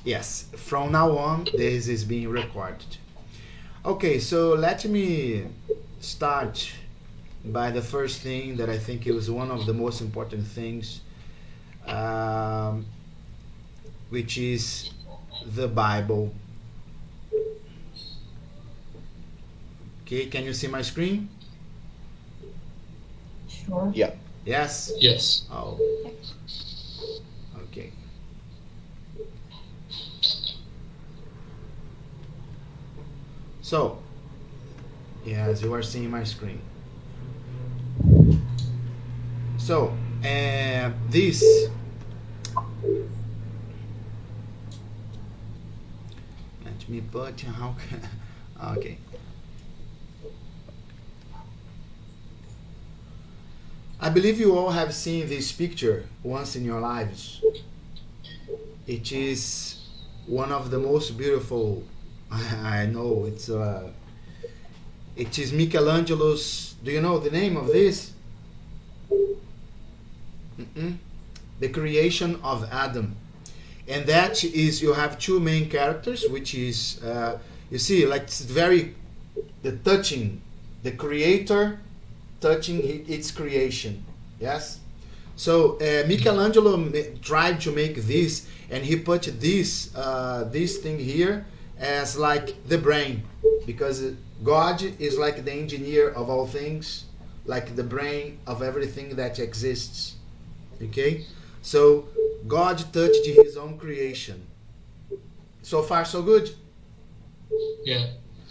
Yes, from now on, this is being recorded. Okay, so let me start by the first thing that I think is one of the most important things, um, which is the Bible. Okay, can you see my screen? Sure. Yeah. Yes? Yes. Oh, okay. So, yes, you are seeing my screen. So, this, let me put, how can, okay. I believe you all have seen this picture once in your lives. It is one of the most beautiful, I know, it is Michelangelo's, do you know the name of this? The creation of Adam. And that is, you have two main characters, which is, you see, like it's very, the creator touching its creation. Yes? So Michelangelo tried to make this, and he put this thing here as like the brain, because God is like the engineer of all things, like the brain of everything that exists. Okay? So God touched his own creation. So far, so good? Yeah.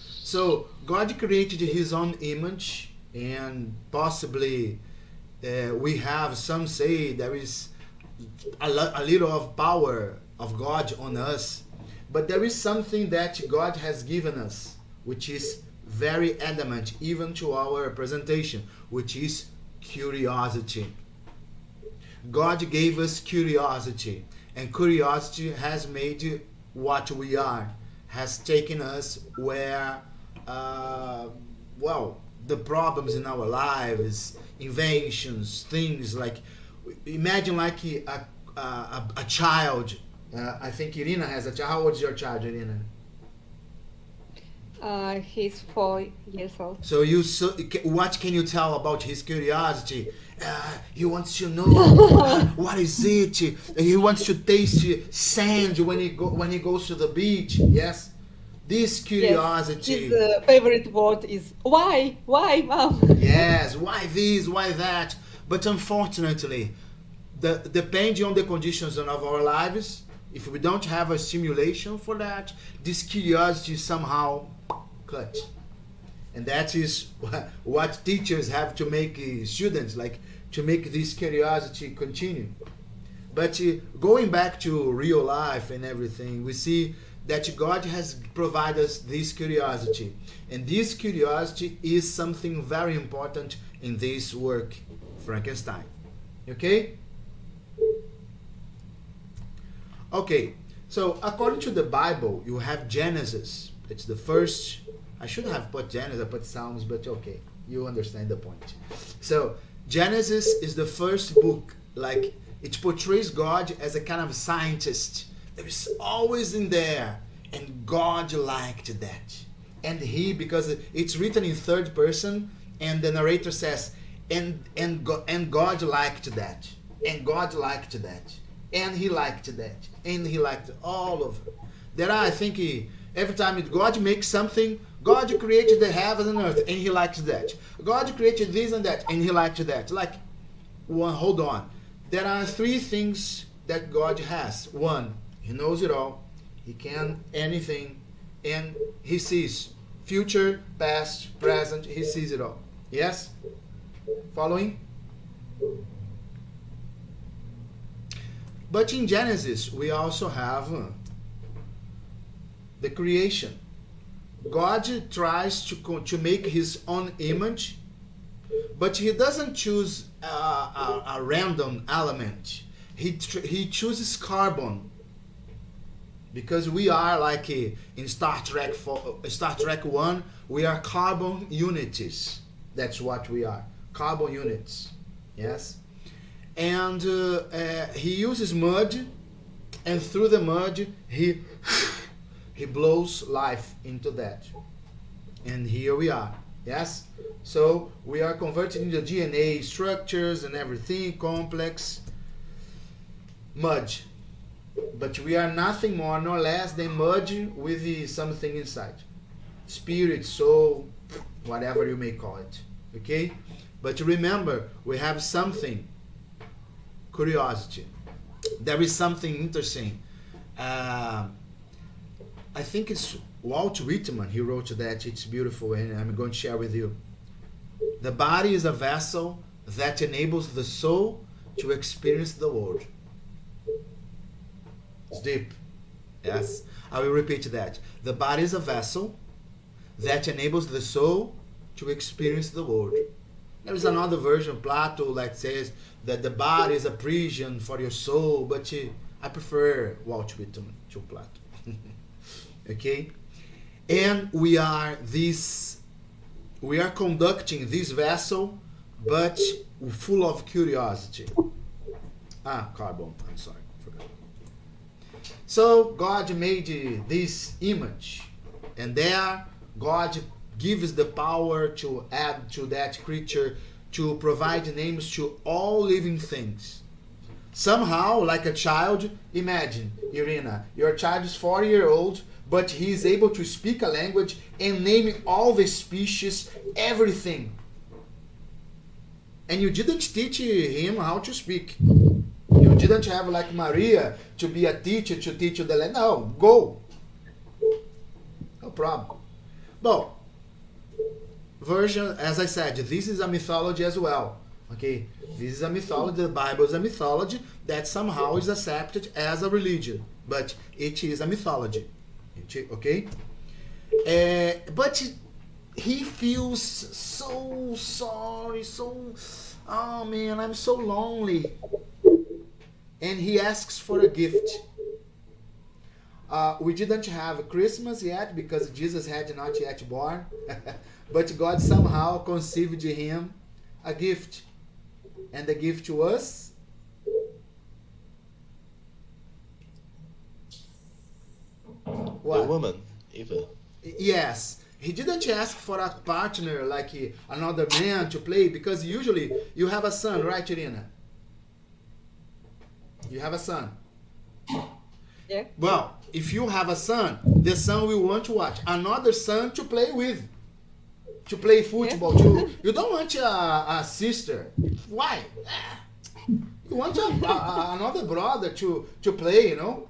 So God created his own image, and possibly we have, some say there is a little of power of God on us, but there is something that God has given us, which is very adamant even to our presentation, which is curiosity. God gave us curiosity, and curiosity has made what we are, has taken us where, the problems in our lives, inventions, things like, imagine like a child. I think Irina has a child. How old is your child, Irina? He's 4 years old. So what can you tell about his curiosity? He wants to know what is it. He wants to taste sand when he goes to the beach. Yes, this curiosity. Yes, his favorite word is why, mom? Yes, why this, why that? But unfortunately, depending on the conditions of our lives, if we don't have a stimulation for that, this curiosity is somehow cut. And that is what teachers have to make students, like to make this curiosity continue. But going back to real life and everything, we see that God has provided us this curiosity. And this curiosity is something very important in this work, Frankenstein. Okay? Okay, so according to the Bible, you have Genesis. It's the first. I should have put Genesis, I put Psalms, but okay, you understand the point. So Genesis is the first book, like it portrays God as a kind of scientist. There is always in there, and God liked that. And because it's written in third person, and the narrator says, and God liked that, and God liked that, and he liked that, and he liked all of it. There are, I think, every time God makes something, God created the heaven and earth, and he likes that. God created this and that, and he liked that. Like, hold on. There are three things that God has. One, he knows it all. He can anything, and he sees future, past, present. He sees it all. Yes? Following? But in Genesis, we also have the creation. God tries to make his own image, but he doesn't choose a random element. He chooses carbon, because we are like in Star Trek 1, we are carbon unities. That's what we are, carbon units. Yes, and he uses mud and through the mud he blows life into that. And here we are. Yes? So we are converted into DNA structures and everything, complex mud. But we are nothing more nor less than mud with something inside. Spirit, soul, whatever you may call it. Okay? But remember, we have something. Curiosity. There is something interesting. I think it's Walt Whitman. He wrote that. It's beautiful, and I'm going to share with you. The body is a vessel that enables the soul to experience the world. It's deep. Yes. I will repeat that. The body is a vessel that enables the soul to experience the world. There is another version, Plato, that says that the body is a prison for your soul, but I prefer Walt Whitman to Plato. Okay? And we are conducting this vessel, but full of curiosity. Carbon, I'm sorry, forgot. So God made this image, and there God gives the power to add to that creature to provide names to all living things. Somehow, like a child, imagine, Irina, your child is 4-year-old, but he is able to speak a language and name all the species, everything. And you didn't teach him how to speak. You didn't have like Maria to be a teacher to teach you the language. No, go. No problem. Well, version, as I said, this is a mythology as well. Okay, this is a mythology. The Bible is a mythology that somehow is accepted as a religion, but it is a mythology. Okay, but he feels so sorry, oh man, I'm so lonely, and he asks for a gift. We didn't have Christmas yet because Jesus had not yet born, but God somehow conceived him a gift, and the gift was what? The woman, Eva. Yes. He didn't ask for a partner like another man to play, because usually you have a son, right, Irina? You have a son. Yeah. Well, if you have a son, the son will want to watch another son to play with, to play football. Yeah. You don't want a sister. Why? You want another brother to play, you know?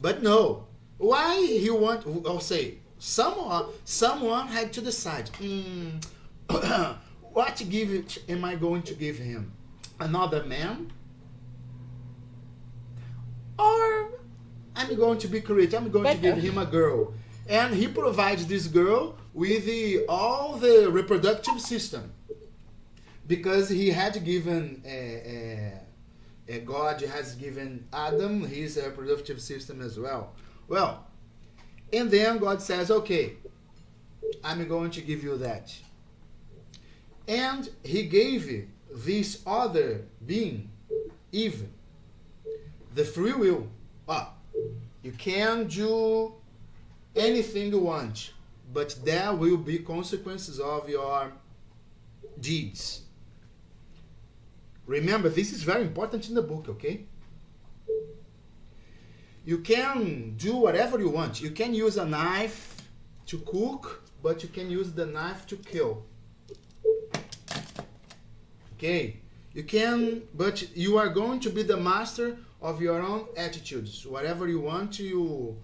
But no. Why he want? I'll say someone had to decide. What gift am I going to give him? Another man? Or I'm going to be creative. I'm going to give him a girl, and he provides this girl with all the reproductive system, because he had given God has given Adam his reproductive system as well. Well, and then God says, okay, I'm going to give you that. And he gave this other being, Eve, the free will. You can do anything you want, but there will be consequences of your deeds. Remember, this is very important in the book, okay? You can do whatever you want. You can use a knife to cook, but you can use the knife to kill. Okay? You can, but you are going to be the master of your own attitudes. Whatever you want, you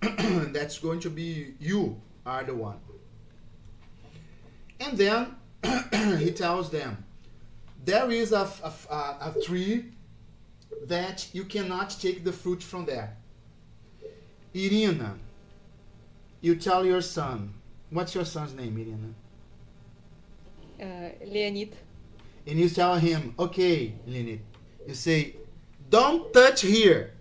that's going to be, you are the one. And then he tells them, there is a tree that you cannot take the fruit from there. Irina, you tell your son. What's your son's name, Irina? Leonid. And you tell him, okay, Leonid. You say, don't touch here.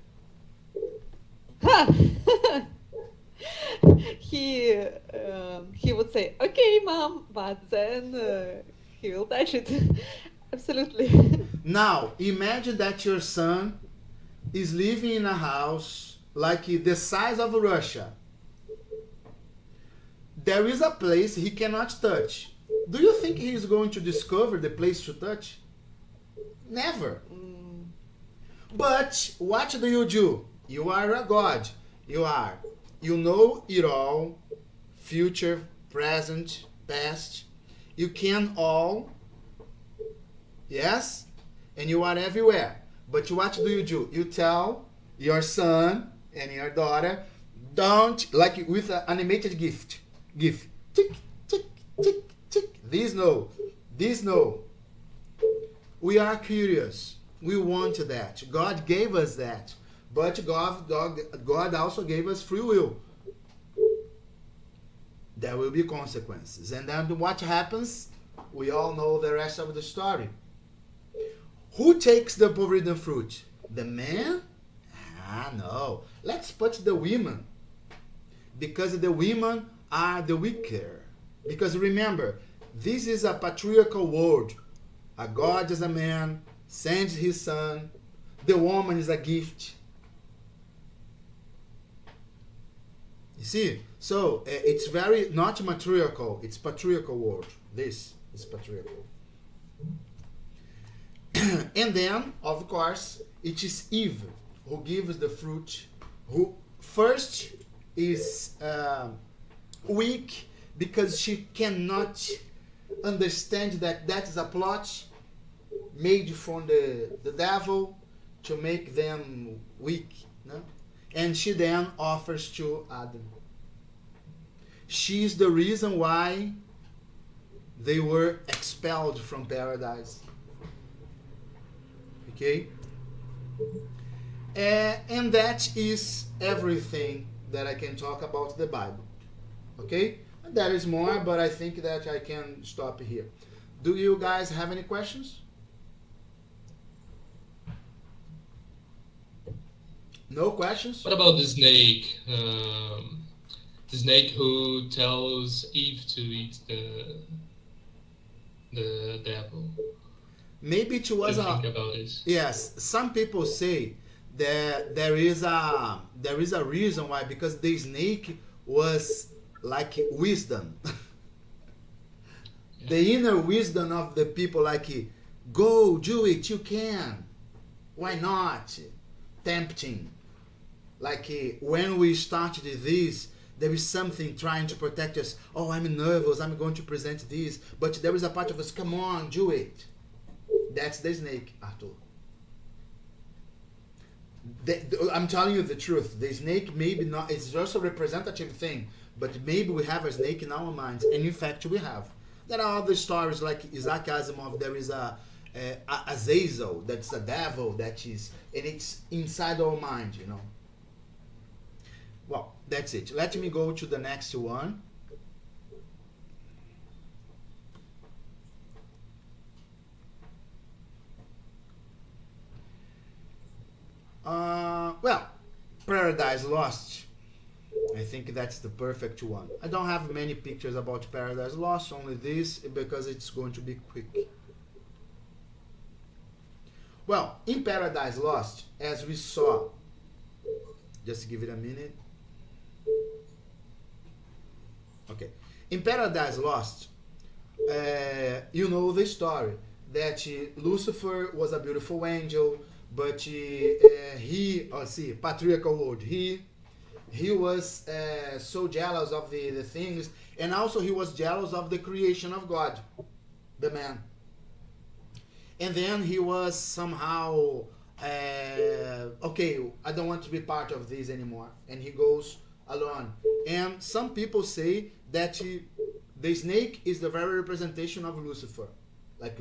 He would say, okay, mom, but then he will touch it. Absolutely. Now, imagine that your son is living in a house like the size of Russia. There is a place he cannot touch. Do you think he is going to discover the place to touch? Never. But what do? You are a God. You know it all, future, present, past. You can all, yes, and you are everywhere. But what do? You tell your son and your daughter, don't, like with an animated GIF. Tick, tick, tick, tick. This no. We are curious. We want that. God gave us that. But God also gave us free will. There will be consequences. And then what happens? We all know the rest of the story. Who takes the forbidden fruit? The man? No. Let's put the women. Because the women are the weaker. Because remember, this is a patriarchal world. A God is a man, sends his son. The woman is a gift. You see? So it's very not matriarchal, it's patriarchal world. This is patriarchal. And then, of course, it is Eve who gives the fruit, who first is weak because she cannot understand that is a plot made from the devil to make them weak. No? And she then offers to Adam. She is the reason why they were expelled from paradise. Okay? And that is everything that I can talk about the Bible. Okay? There is more, but I think that I can stop here. Do you guys have any questions? No questions? What about the snake? The snake who tells Eve to eat the apple. Maybe it was think about this. Yes, some people say that there is a reason why, because the snake was like wisdom. The inner wisdom of the people, like, go, do it, you can. Why not? Tempting. Like when we started this, there is something trying to protect us. Oh, I'm nervous, I'm going to present this. But there is a part of us, come on, do it. That's the snake, Arthur. I'm telling you the truth. The snake maybe not, it's just a representative thing. But maybe we have a snake in our minds. And in fact, we have. There are other stories like Isaac Asimov. There is a Azazel, that's a devil, that is, and it's inside our mind, you know. Well, that's it. Let me go to the next one. Well, Paradise Lost. I think that's the perfect one. I don't have many pictures about Paradise Lost, only this, because it's going to be quick. Well, in Paradise Lost, as we saw, just give it a minute. Okay. In Paradise Lost, you know the story that Lucifer was a beautiful angel, but patriarchal world, he was so jealous of the things, and also he was jealous of the creation of God, the man. And then he was somehow, okay, I don't want to be part of this anymore. And he goes alone. And some people say that the snake is the very representation of Lucifer. Like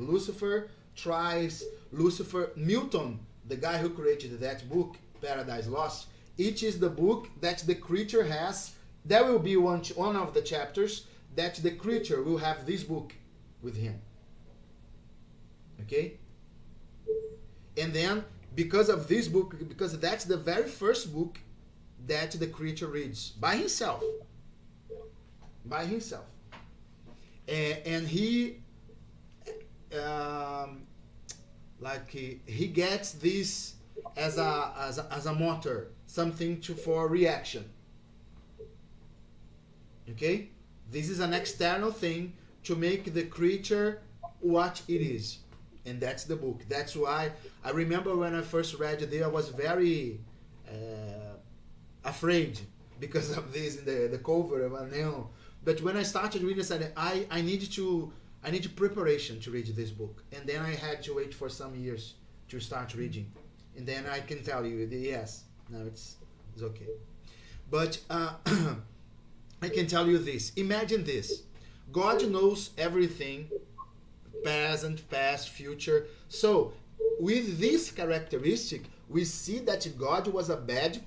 Milton, the guy who created that book, Paradise Lost, it is the book that the creature has. There will be one of the chapters that the creature will have this book with him. Okay? And then, because of this book, because that's the very first book that the creature reads by himself. By himself. And he, he gets this as a motor, something for reaction. Okay, this is an external thing to make the creature what it is, and that's the book. That's why I remember when I first read it, I was very afraid because of this in the cover of a neon. But when I started reading, I said I need preparation to read this book, and then I had to wait for some years to start reading, and then I can tell you yes, no, it's okay. But I can tell you this. Imagine this: God knows everything, present, past, future. So with this characteristic, we see that God was a bad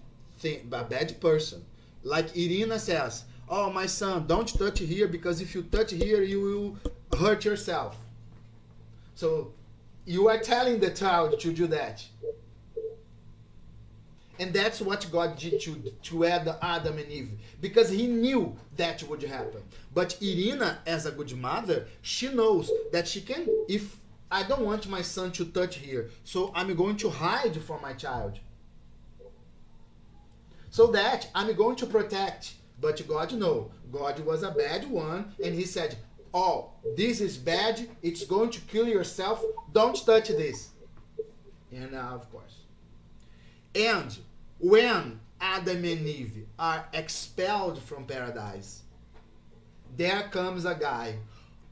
person. Like Irina says, "Oh, my son, don't touch here, because if you touch here, you will hurt yourself." So you are telling the child to do that. And that's what God did to Adam and Eve, because he knew that would happen. But Irina, as a good mother, she knows that she can, if I don't want my son to touch here, so I'm going to hide from my child, so that I'm going to protect. But God, no. God was a bad one, and he said, "Oh, this is bad, it's going to kill yourself, don't touch this." And of course. And when Adam and Eve are expelled from paradise, there comes a guy.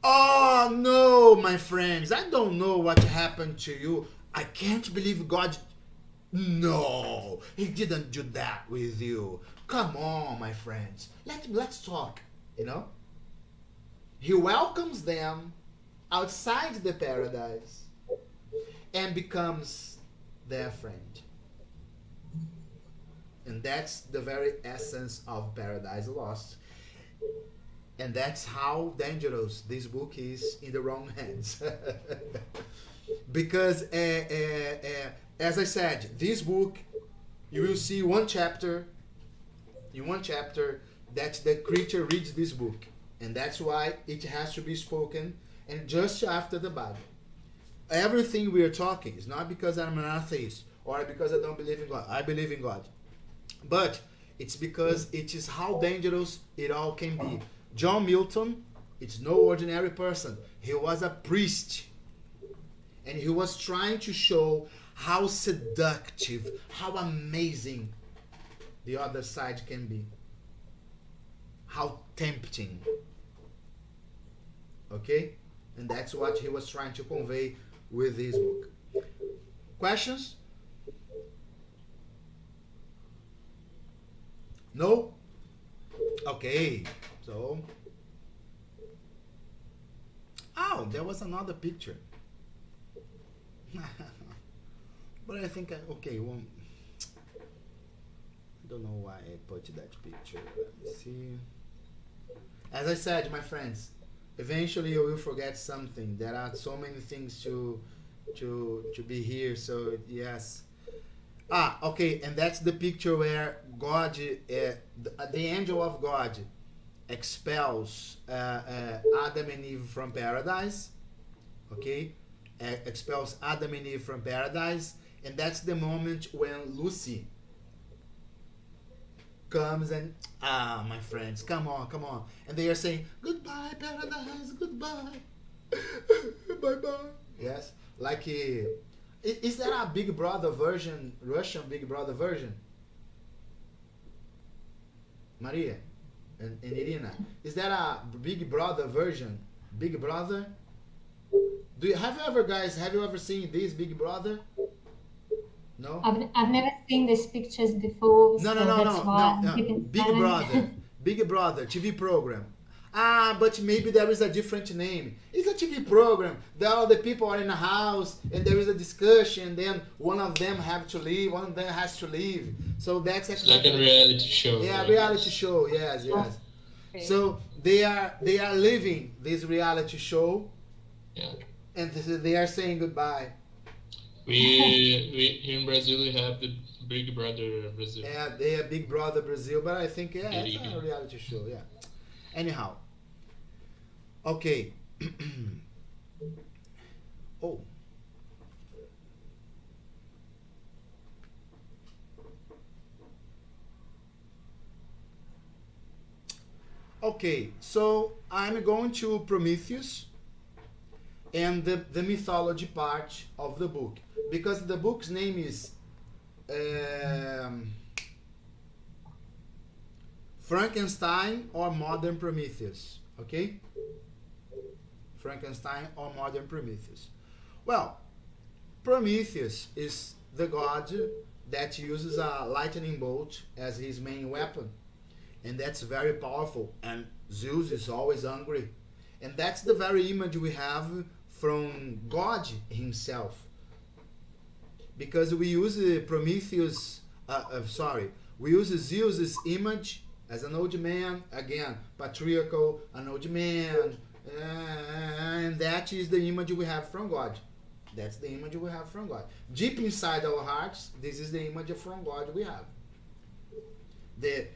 "Oh no, my friends, I don't know what happened to you. I can't believe God. No, he didn't do that with you. Come on, my friends, let's talk." He welcomes them outside the paradise and becomes their friend. And that's the very essence of Paradise Lost. And that's how dangerous this book is in the wrong hands. Because, as I said, this book, you will see in one chapter that the creature reads this book. And that's why it has to be spoken, and just after the Bible. Everything we are talking is not because I'm an atheist or because I don't believe in God. I believe in God. But it's because it is how dangerous it all can be. John Milton, it's no ordinary person. He was a priest. And he was trying to show how seductive, how amazing the other side can be. How tempting. Okay? And that's what he was trying to convey with this book. Questions? No? Okay. So. Oh, there was another picture. But I think, okay, well, I don't know why I put that picture. Let me see. As I said, my friends, eventually you will forget something. There are so many things to be here. So yes. Okay, and that's the picture where God, the angel of God, expels Adam and Eve from paradise. Okay, expels Adam and Eve from paradise, and that's the moment when Lucy comes and my friends, come on, and they are saying goodbye paradise, goodbye, bye bye. Yes, like is there a Big Brother version, Russian Big Brother version? Maria and Irina, is there a Big Brother version? Big Brother? Have you ever seen this Big Brother? No? I've never seen these pictures before. No. Big Brother TV program. But maybe there is a different name. It's a TV program. There all the people are in a house and there is a discussion. Then one of them have to leave. One of them has to leave. So that's exactly like a reality show. Yeah, right? Reality show. Yes. Okay. So they are leaving this reality show. Yeah. And they are saying goodbye. We here in Brazil we have the Big Brother Brazil. Yeah, they have Big Brother Brazil, but I think it's a reality show. Yeah. Anyhow. Okay. Oh. Okay, so I'm going to Prometheus and the mythology part of the book, because the book's name is um, Frankenstein or Modern Prometheus. Okay? Frankenstein or Modern Prometheus. Well, Prometheus is the god that uses a lightning bolt as his main weapon, and that's very powerful. And Zeus is always angry, and that's the very image we have from God himself, because we use Prometheus. We use Zeus's image as an old man, again patriarchal, an old man, and that is the image we have from God. That's the image we have from God. Deep inside our hearts, this is the image from God we have. The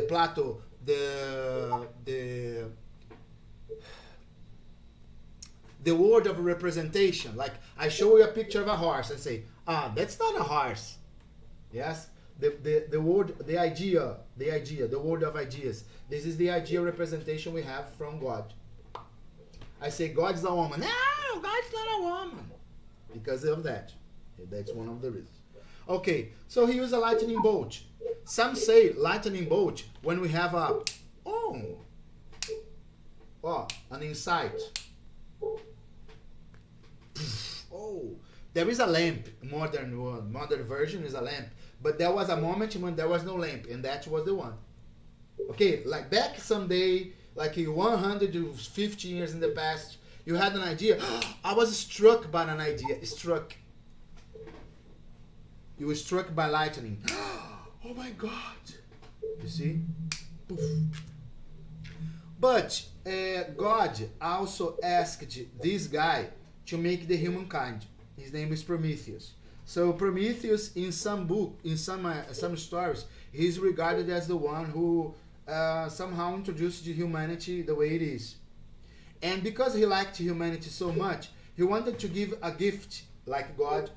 Plato, the word of representation. Like I show you a picture of a horse and say, that's not a horse. Yes, the word, the idea, the word of ideas. This is the idea representation we have from God. I say God is a woman. No, God's not a woman. Because of that. That's one of the reasons. Okay, so he used a lightning bolt. Some say lightning bolt when we have an insight. Oh, there is a lamp. Modern version is a lamp. But there was a moment when there was no lamp, and that was the one. Okay, like back someday, like 150 years in the past, you had an idea. I was struck by an idea. Struck. You were struck by lightning. Oh my God. You see? Poof. But God also asked this guy to make the humankind. His name is Prometheus. So Prometheus, in some stories, he's regarded as the one who somehow introduced humanity the way it is. And because he liked humanity so much, he wanted to give a gift like God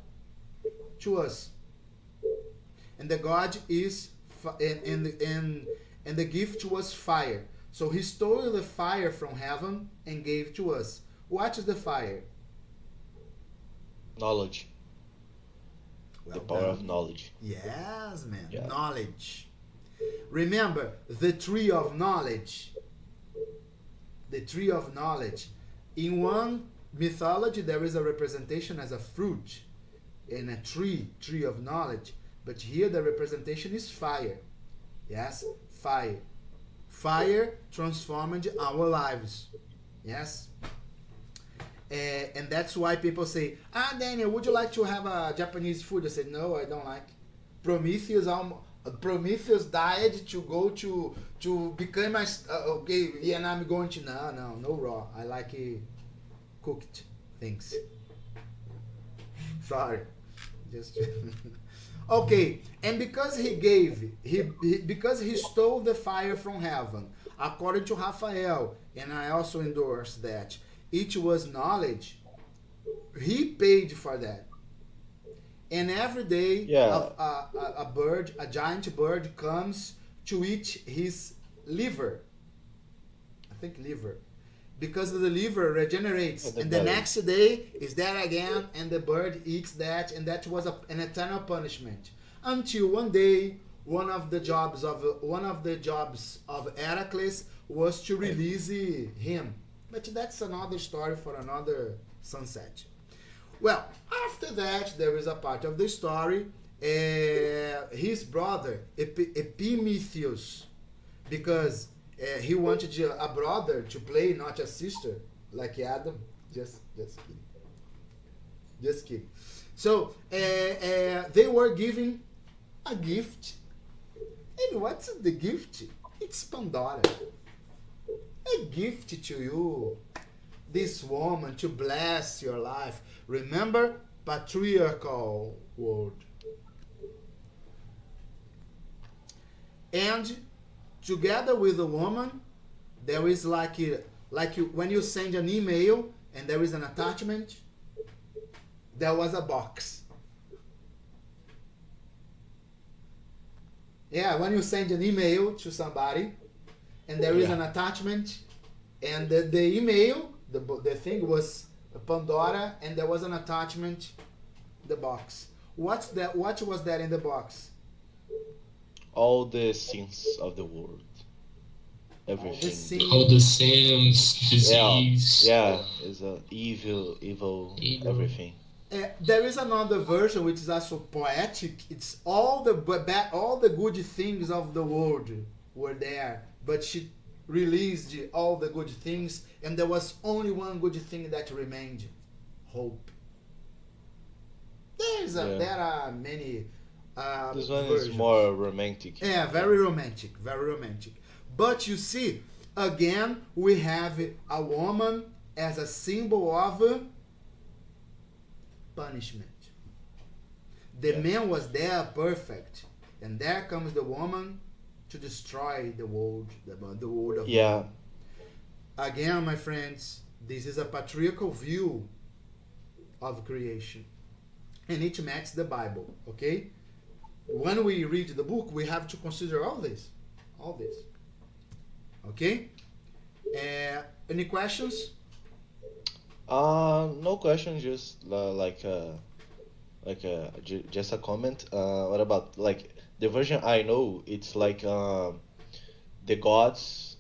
to us. And the God is, and the gift was fire. So he stole the fire from heaven and gave to us. What is the fire? Knowledge. Well the power done. of knowledge. Yes, man. Yeah. Knowledge. Remember, the tree of knowledge. The tree of knowledge. In one mythology, there is a representation as a fruit and a tree of knowledge. But here the representation is fire. Yes, fire. Fire transformed our lives. Yes. And that's why people say, Daniel, would you like to have a Japanese food? I said, no, I don't like. Prometheus died to go to become my okay, yeah, and I'm going to no raw. I like cooked things. Sorry, just okay. And because because he stole the fire from heaven, according to Raphael, and I also endorse that. It was knowledge. He paid for that. And every day, a giant bird comes to eat his liver. I think liver. Because the liver regenerates. And the next day is there again, and the bird eats that, and that was an eternal punishment. Until one day, one of the jobs of Heracles was to release him. But that's another story for another sunset. Well, after that, there is a part of the story. His brother, Epimetheus, because he wanted a brother to play, not a sister, like Adam. Just kidding. Just kidding. So, they were giving a gift. And what's the gift? It's Pandora. A gift to you, this woman, to bless your life. Remember, patriarchal word. And together with the woman, there is like when you send an email and there is an attachment, there was a box. Yeah, when you send an email to somebody, and there is Yeah. an attachment, and the email, the thing was a Pandora, and there was an attachment, the box. What's that? What was that in the box? All the sins of the world. All the Everything. sins. All the sins, Yeah, disease, yeah, is a evil, Evil. everything. There is another version which is also poetic. It's all the good things of the world were there, but she released all the good things, and there was only one good thing that remained: hope. Yeah. There are many This one versions. is more romantic. Yeah, very romantic, very romantic. But you see, again, we have a woman as a symbol of punishment. The Yes. man was there perfect, and there comes the woman to destroy the world, the world of Yeah, man. Again, my friends, this is a patriarchal view of creation, and it matches the Bible. Okay, when we read the book, we have to consider all this. Okay. Any questions? no question, just just a comment. What about like the version I know? It's like the gods.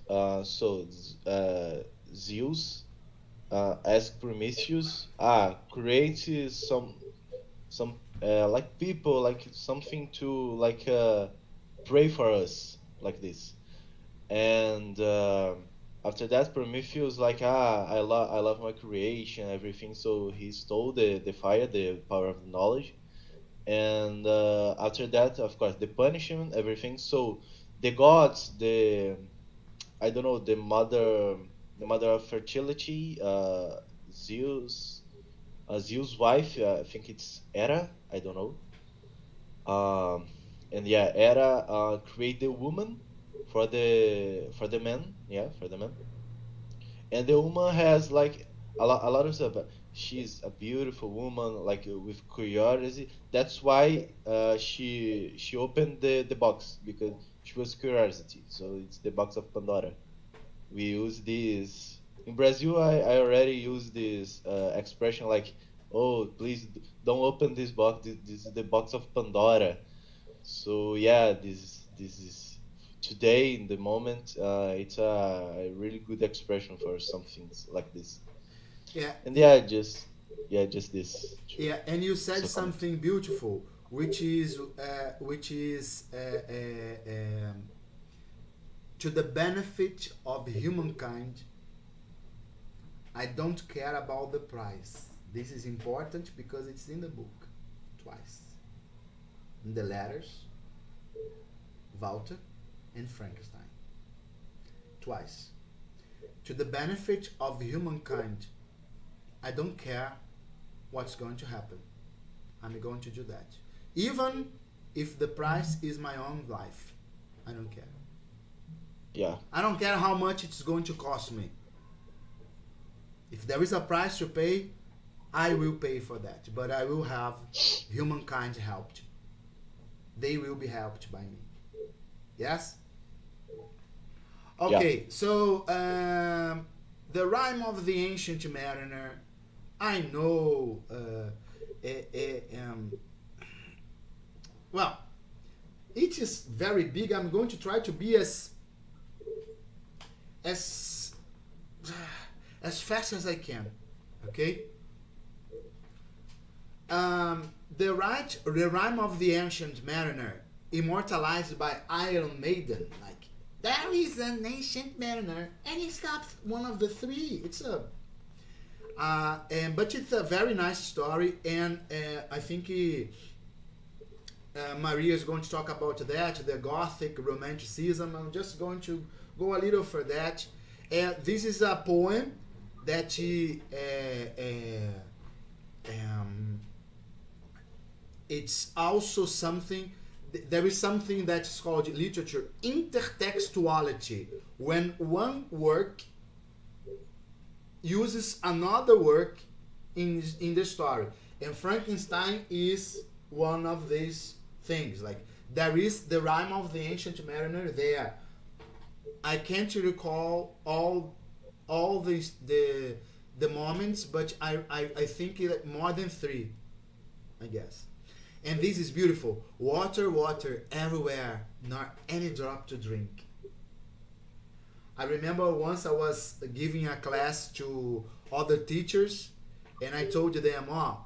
Zeus asked Prometheus, create some like people, like something to like pray for us, like this. And after that, Prometheus like, I love my creation, everything. So he stole the fire, the power of knowledge. And after that, of course, the punishment, everything. So the gods, the I don't know, the mother of fertility, Zeus, Zeus' wife, I think it's Hera, I don't know. And yeah, Hera create the woman for the man, yeah, for the man. And the woman has like a lot of stuff. But she's a beautiful woman, like with curiosity. That's why she opened the box, because she was curiosity. So it's the box of Pandora. We use this in Brazil. I already use this expression like, "Oh, please don't open this box. This is the box of Pandora." So yeah, this is today in the moment. It's a really good expression for some things like this. Yeah, And just this. yeah. And you said So comment. something beautiful, which is to the benefit of humankind. I don't care about the price. This is important because it's in the book twice. In the letters, Walter and Frankenstein. Twice. To the benefit of humankind, I don't care what's going to happen. I'm going to do that. Even if the price is my own life, I don't care. Yeah, I don't care how much it's going to cost me. If there is a price to pay, I will pay for that. But I will have humankind helped. They will be helped by me. Yes? Okay, so the rhyme of the ancient mariner. I know. Well, it is very big. I'm going to try to be as fast as I can. Okay. The rhyme of the ancient mariner, immortalized by Iron Maiden. Like, there is an ancient mariner, and he stops one of the three. It's a but it's a very nice story, and I think Maria is going to talk about that, the Gothic romanticism. I'm just going to go a little for that. This is a poem that it's also something. There is something that's called literature intertextuality, when one work uses another work in the story, and Frankenstein is one of these things. Like, there is the rhyme of the ancient mariner there, I can't recall all the moments, but I think more than three, I guess. And this is beautiful. Water, water everywhere, not any drop to drink. I remember once I was giving a class to other teachers, and I told them, oh,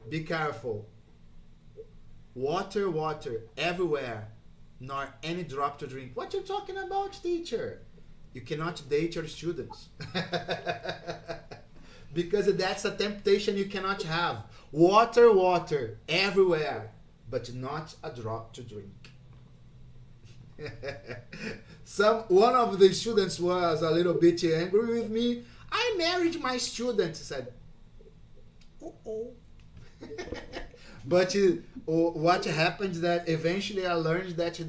be careful. Water, water everywhere, not any drop to drink. What you talking about, teacher? You cannot date your students. Because that's a temptation you cannot have. Water, water everywhere, but not a drop to drink. One of the students was a little bit angry with me. I married my student. He said, oh. But what happened is that eventually I learned that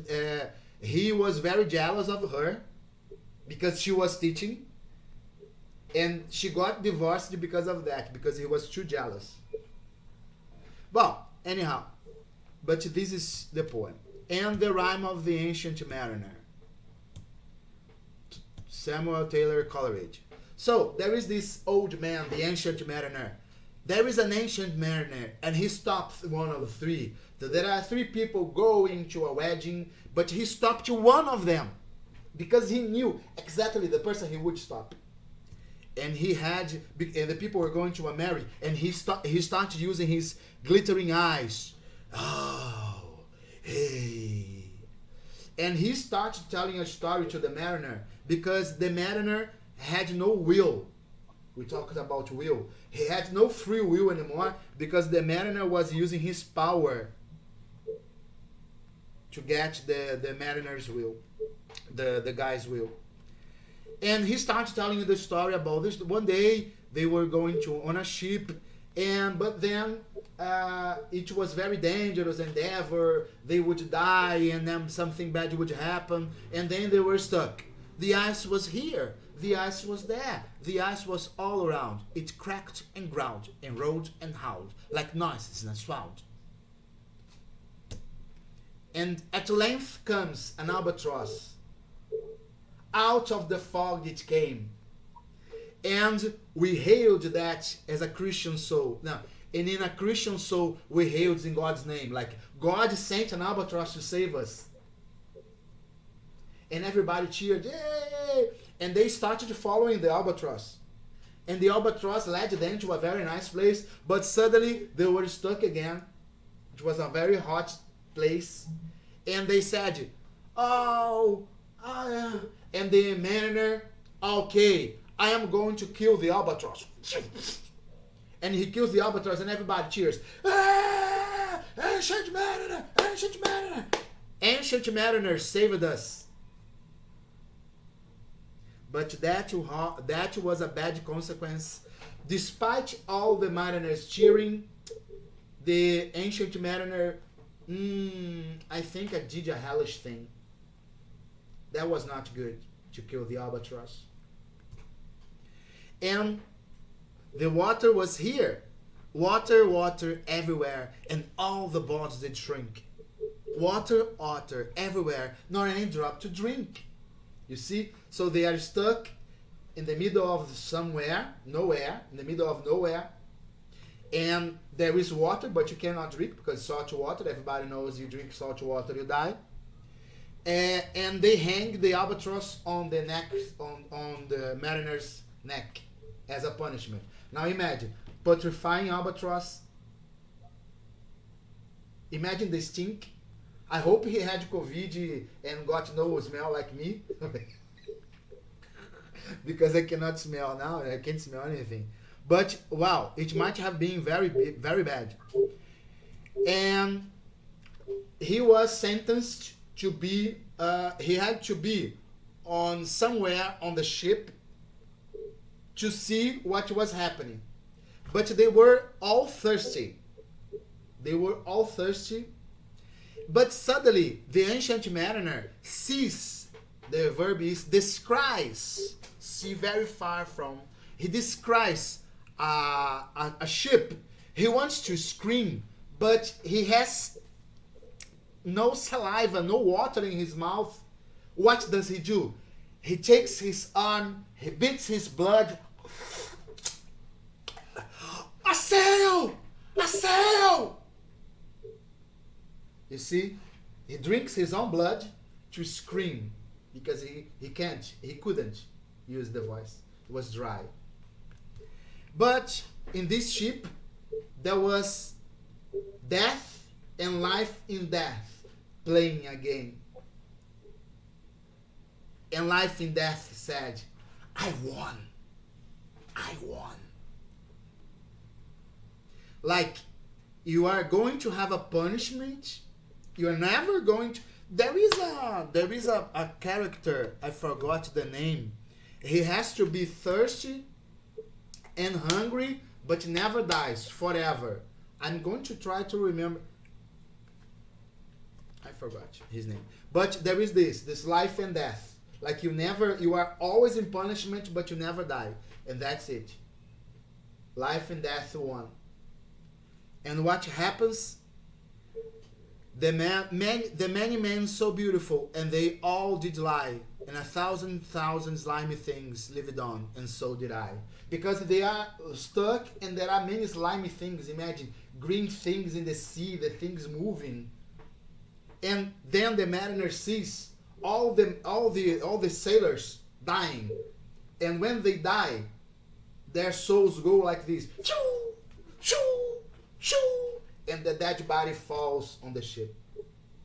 he was very jealous of her because she was teaching, and she got divorced because of that, because he was too jealous. Well, anyhow, but this is the poem. And the Rime of the Ancient Mariner, Samuel Taylor Coleridge. So there is this old man, the Ancient Mariner. There is an ancient mariner, and he stops one of the three. So there are three people going to a wedding, but he stopped one of them because he knew exactly the person he would stop. And and the people were going to a marriage, and he started using his glittering eyes. Oh, hey. And he started telling a story to the mariner, because the mariner had no will. We talked about will. He had no free will anymore, because the mariner was using his power to get the mariner's will, the guy's will. And he started telling the story about this. One day they were going on a ship, but then it was very dangerous endeavor. They would die, and then something bad would happen, and then they were stuck. The ice was here. The ice was there. The ice was all around. It cracked and ground and rolled and howled like noises in a swamp. And at length comes an albatross. Out of the fog it came. And we hailed that as a Christian soul. Now, and in a Christian soul, we hailed in God's name. Like, God sent an albatross to save us. And everybody cheered, yay! And they started following the albatross. And the albatross led them to a very nice place, but suddenly they were stuck again. It was a very hot place. And they said, and the mariner, okay, I am going to kill the albatross. And he kills the albatross, and everybody cheers. Ah, ancient mariner, ancient mariner. Ancient mariner saved us. But that was a bad consequence. Despite all the mariners cheering, the ancient mariner, I think I did a hellish thing. That was not good, to kill the albatross. And the water was here. Water, water everywhere, and all the bones did shrink. Water, water everywhere, not any drop to drink. You see? So they are stuck in the middle of nowhere, in the middle of nowhere. And there is water, but you cannot drink because salt water. Everybody knows you drink salt water, you die. And they hang the albatross on the neck, on the mariner's neck as a punishment. Now imagine, putrefying albatross. Imagine the stink. I hope he had COVID and got no smell like me. Because I cannot smell now. I can't smell anything. But wow, it might have been very, very bad. And he was sentenced to be, he had to be on somewhere on the ship to see what was happening. But they were all thirsty. They were all thirsty. But suddenly, the ancient mariner sees, the verb is descries, see very far from, he descries a ship. He wants to scream, but he has no saliva, no water in his mouth. What does he do? He takes his arm, he beats his blood. A sail! A sail! You see, he drinks his own blood to scream because he couldn't use the voice. It was dry. But in this ship, there was death and life in death playing a game. And life in death said, I won. I won. Like, you are going to have a punishment. You are never going to. There is a character, I forgot the name. He has to be thirsty and hungry, but never dies forever. I'm going to try to remember. I forgot his name. But there is this life and death. Like you are always in punishment, but you never die. And that's it. Life and death one. And what happens? The many men so beautiful, and they all did lie, and 1,000 slimy things lived on, and so did I. Because they are stuck, and there are many slimy things. Imagine green things in the sea, the things moving. And then the mariner sees all the sailors dying, and when they die, their souls go like this, shoo, shoo, shoo, and the dead body falls on the ship,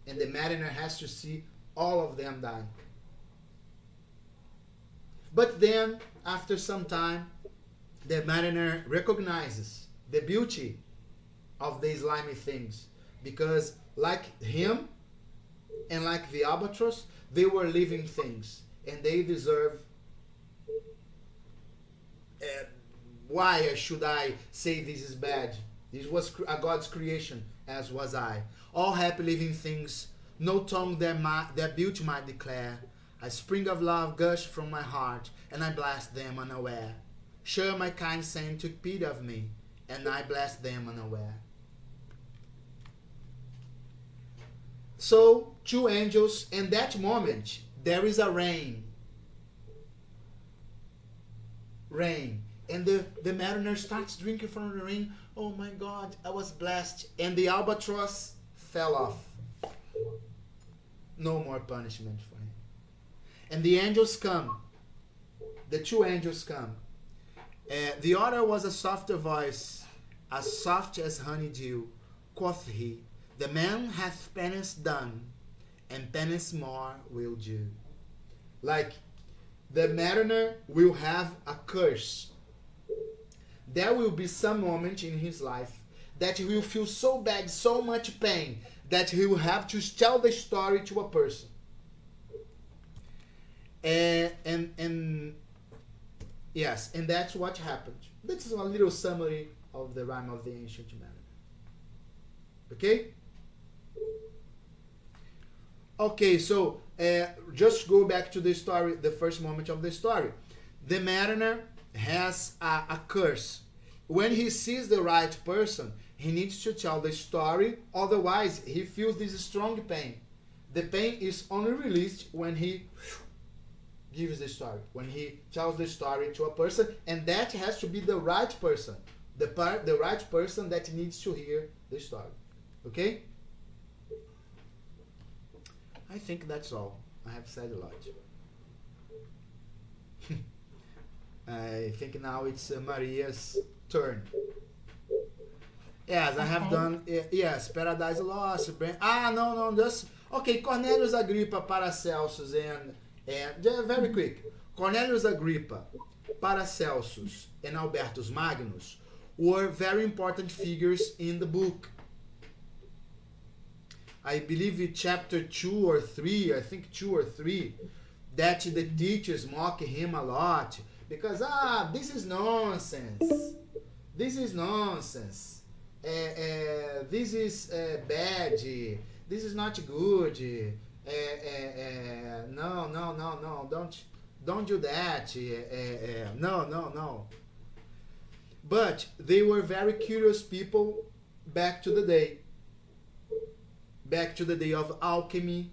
and the mariner has to see all of them dying. But then, after some time, the mariner recognizes the beauty of these slimy things, because like him and like the albatross, they were living things, and they deserve. Why should I say this is bad? This was a God's creation, as was I. All happy living things, no tongue their beauty might declare. A spring of love gushed from my heart, and I blessed them unaware. Sure, my kind saint took pity of me, and I blessed them unaware. So, two angels, in that moment, there is a rain. Rain. And the mariner starts drinking from the rain. Oh my God, I was blessed. And the albatross fell off. No more punishment for him. And the angels come. The two angels come. The other was a softer voice, as soft as honeydew. Quoth he, the man hath penance done, and penance more will do. Like, the mariner will have a curse. There will be some moment in his life that he will feel so bad, so much pain, that he will have to tell the story to a person. And yes, and that's what happened. This is a little summary of the rhyme of the ancient mariner. Okay? Okay, so just go back to the story, the first moment of the story. The mariner has a curse. When he sees the right person, he needs to tell the story, otherwise he feels this strong pain. The pain is only released when he gives the story, when he tells the story to a person, and that has to be the right person, the right person that needs to hear the story. Okay? I think that's all. I have said a lot. I think now it's Maria's turn. Yes, I have done. Yes, Paradise Lost. No, just okay. Cornelius Agrippa, Paracelsus, and very quick. Cornelius Agrippa, Paracelsus, and Albertus Magnus were very important figures in the book. I believe in chapter 2 or 3, I think 2 or 3, that the teachers mock him a lot because this is nonsense. This is nonsense. This is bad. This is not good. No. Don't do that. No. But they were very curious people back to the day. Back to the day of alchemy,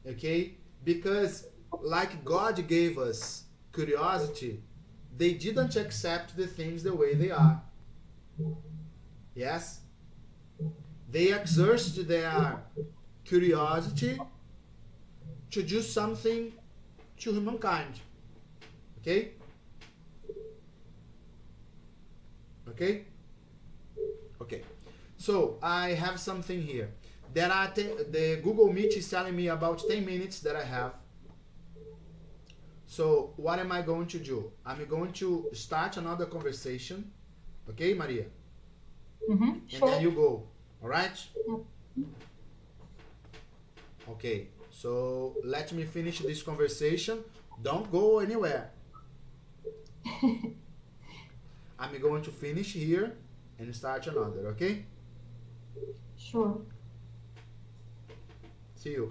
okay? Because like God gave us curiosity, they didn't accept the things the way they are. Yes? They exerted their curiosity to do something to humankind. Okay? Okay? Okay. So I have something here. There are the Google Meet is telling me about 10 minutes that I have. So what am I going to do? I'm going to start another conversation. Okay, Maria? Mm-hmm. And Sure. then you go. All right? Yep. Okay. So let me finish this conversation. Don't go anywhere. I'm going to finish here and start another. Okay? Sure. See you.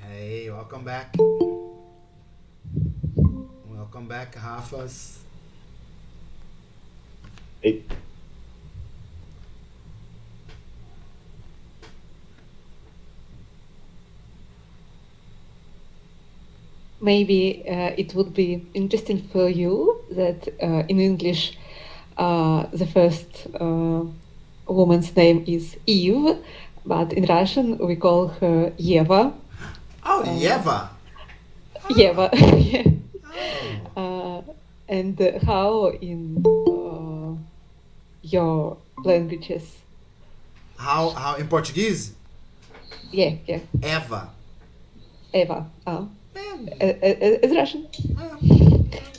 Hey, welcome back. Welcome back, Rafas. Hey, Maybe it would be interesting for you that in English the first woman's name is Eve, but in Russian we call her Eva. Oh, Yeva. Eva. Yeah. Oh. And how in your languages? How in Portuguese? Yeah, Eva. Eva. É, As Russian.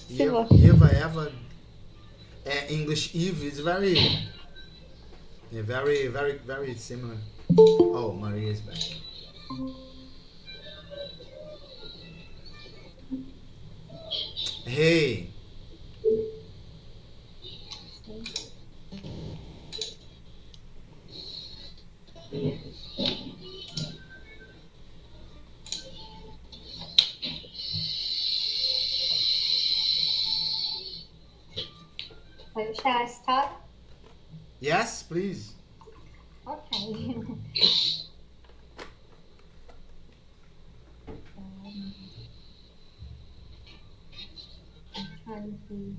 Similar. Eva. English Eve is very similar. Oh, Maria is back. Hey. So shall I start? Yes, please. Okay. Trying to.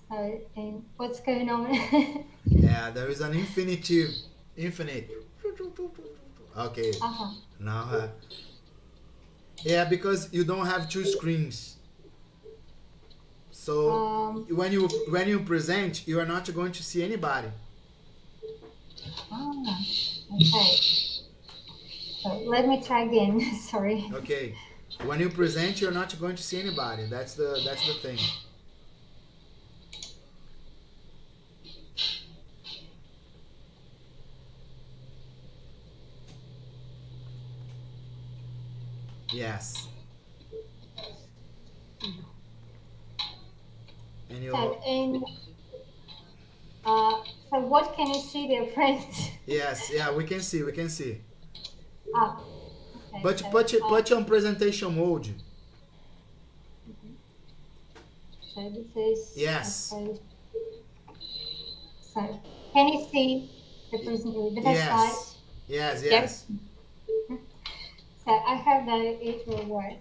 So, and what's going on? Yeah, there is an infinite. Okay. Uh-huh. Now, yeah, because you don't have two screens. So when you present, you are not going to see anybody. Okay. So let me try again. Sorry. Okay. When you present, you're not going to see anybody. That's the thing. Yes. And you. So what can you see there, friends? Yes. Yeah. We can see. Ah. Put on presentation mode. So this is... Yes. So, can you see the presentation? The first slide? Yes. So I hope that it will work.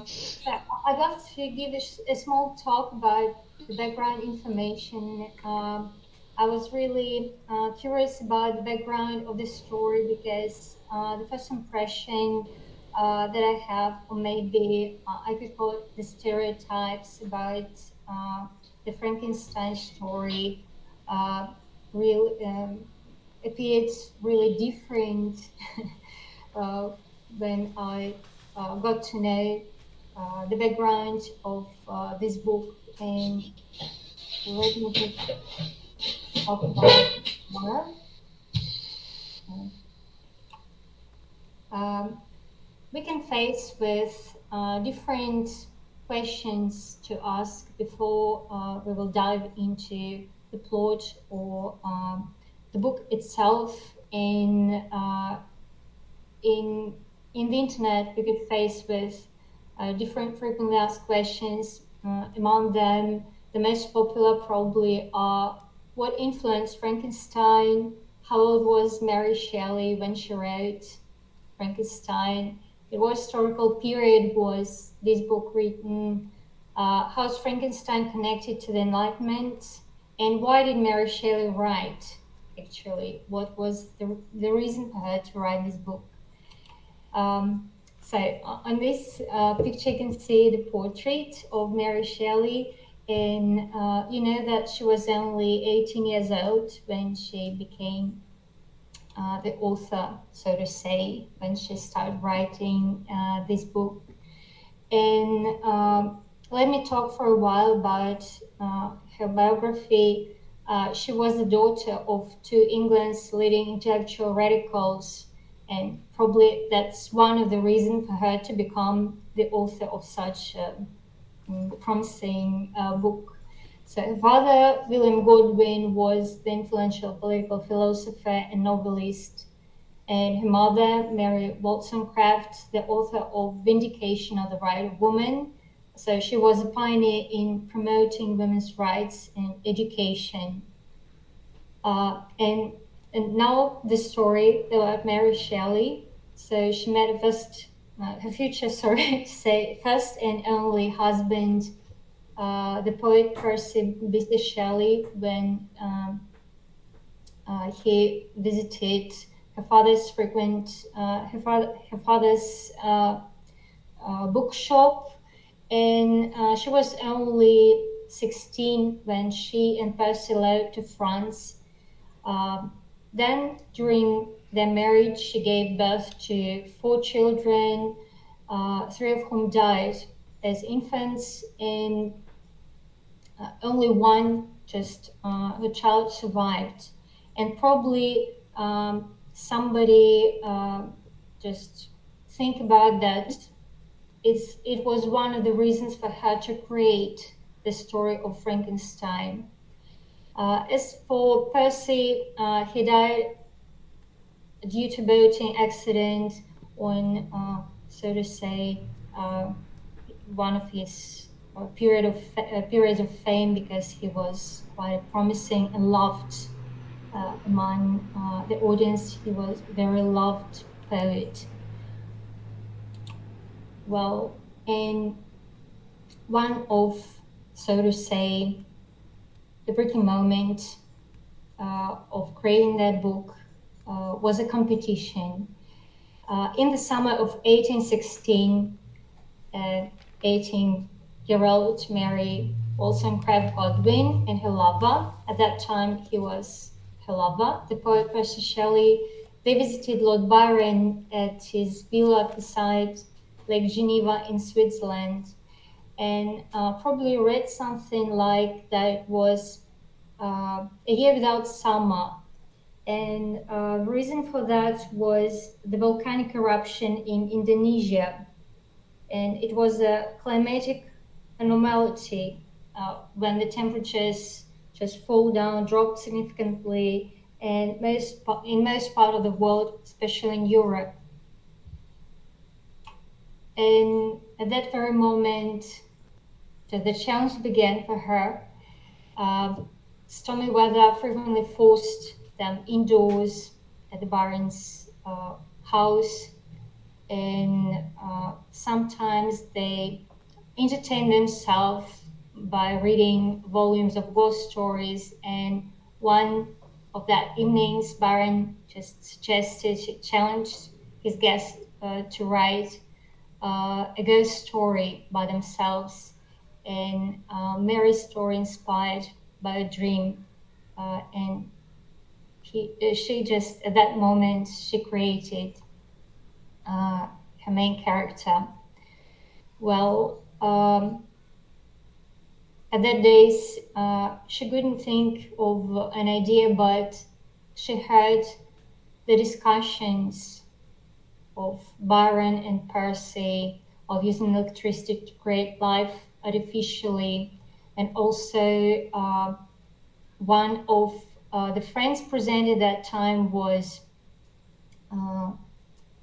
So I'd like to give a small talk about the background information. I was really curious about the background of the story because the first impression that I have, or maybe I could call it the stereotypes about the Frankenstein story, appeared really different when I got to know the background of this book. And let me just talk about it more. We can face with different questions to ask before we will dive into the plot or the book itself. In the internet, we could face with different frequently asked questions. Among them, the most popular probably are: what influenced Frankenstein? How old was Mary Shelley when she wrote Frankenstein? In what historical period was this book written? How is Frankenstein connected to the Enlightenment? And why did Mary Shelley write, actually? What was the reason for her to write this book? So on this picture, you can see the portrait of Mary Shelley, and you know that she was only 18 years old when she became the author, so to say, when she started writing this book. And let me talk for a while about her biography. She was the daughter of two England's leading intellectual radicals, and probably that's one of the reasons for her to become the author of such a promising book. So her father, William Godwin, was the influential political philosopher and novelist, and her mother, Mary Wollstonecraft, the author of Vindication of the Right of Woman. So she was a pioneer in promoting women's rights and education. And now the story about Mary Shelley. So she met her future, first and only husband, the poet Percy Bysshe Shelley, when he visited her father's bookshop, and she was only 16 when she and Percy left to France. Then, during their marriage, she gave birth to 4 children, 3 of whom died as infants, and only one, the child, survived. And probably somebody just think about that. It was one of the reasons for her to create the story of Frankenstein. As for Percy, he died due to boating accident on, so to say, one of his periods of fame, because he was quite promising and loved among the audience. He was a very loved poet. Well, and one of, so to say, the breaking moment of creating that book was a competition. In the summer of 1816, 18-year-old Mary Wollstonecraft Godwin and her lover, at that time he was her lover, the poet Percy Shelley, they visited Lord Byron at his villa beside Lake Geneva in Switzerland, and probably read something like that it was a year without summer. And the reason for that was the volcanic eruption in Indonesia. And it was a climatic anomaly when the temperatures just fall down, drop significantly, and in most part of the world, especially in Europe. And at that very moment, the challenge began for her. Stormy weather frequently forced them indoors at the Baron's house, and sometimes they entertained themselves by reading volumes of ghost stories. And one of that evenings, Baron just suggested, she challenged his guests to write a ghost story by themselves. And Mary's story inspired by a dream, and she just at that moment she created her main character. Well, at that days she couldn't think of an idea, but she heard the discussions of Byron and Percy of using electricity to create life artificially, and also one of the friends present at that time was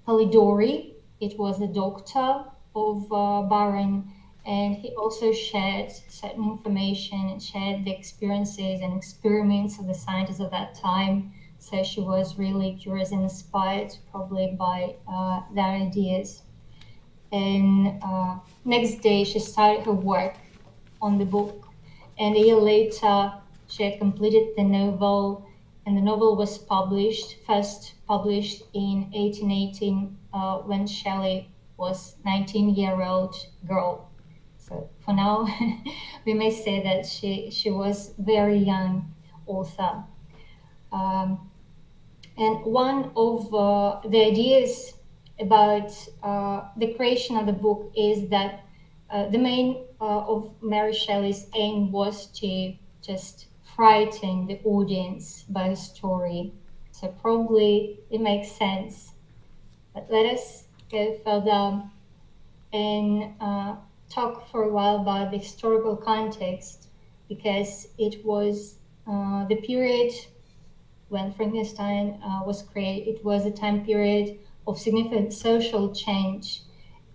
Polidori. It was the doctor of Byron, and he also shared certain information and shared the experiences and experiments of the scientists of that time. So she was really curious and inspired probably by their ideas. And next day she started her work on the book, and a year later she had completed the novel, and the novel was first published in 1818 when Shelley was 19-year-old girl. So for now we may say that she was very young author. And one of the ideas about the creation of the book is that the main of Mary Shelley's aim was to just frighten the audience by the story. So probably it makes sense. But let us go further and talk for a while about the historical context, because it was the period when Frankenstein was created. It was a time period of significant social change,